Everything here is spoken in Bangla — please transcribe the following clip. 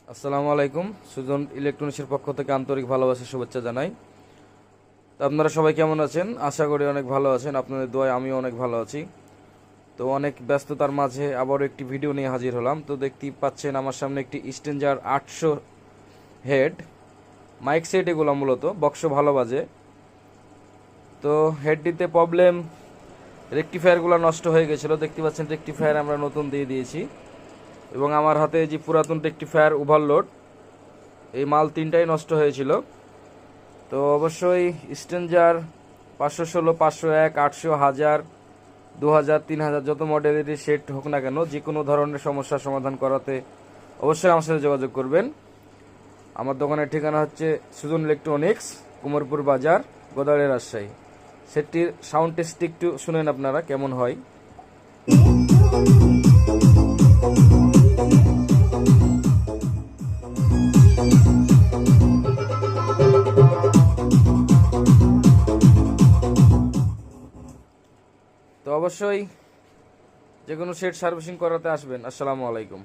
আসসালামু আলাইকুম। সুজন ইলেকট্রনিক্সের পক্ষ থেকে আন্তরিক ভালোবাসা শুভেচ্ছা জানাই। তো আপনারা সবাই কেমন আছেন? আশা করি অনেক ভালো আছেন। আপনাদের দোয়ায় আমিও অনেক ভালো আছি। তো অনেক ব্যস্ততার মাঝে আবারও একটি ভিডিও নিয়ে হাজির হলাম। তো দেখতেই পাচ্ছেন আমার সামনে একটি স্ট্রেঞ্জার 800 হেড মাইক সেট, এগুলো মূলত বক্স ভালো বাজে। তো হেডটিতে প্রবলেম, রেকটিফায়ারগুলো নষ্ট হয়ে গেছিলো। দেখতে পাচ্ছেন রেকটিফায়ার আমরা নতুন দিয়ে দিয়েছি। এবং আমার হাতে যে পুরাতন রেকটিফায়ার ওভারলোড, এই মাল তিনটাই নষ্ট হয়েছিল। তো অবশ্যই স্ট্রেঞ্জার 516, 501, 800, 1000, 2000, 3000 যত মডেলেরই সেট হোক না কেন, যে কোনো ধরনের সমস্যার সমাধান করাতে অবশ্যই আমার সাথে যোগাযোগ করবেন। আমার দোকানের ঠিকানা হচ্ছে সুজন ইলেকট্রনিক্স, কুমারপুর বাজার, গোদাড়ি, রাজশাহী। সেটটির সাউন্ড টেস্ট একটু শুনেন আপনারা কেমন হয়। তো অবশ্যই যে কোনো সেট সার্ভিসিং করাতে আসবেন। আসসালামু আলাইকুম।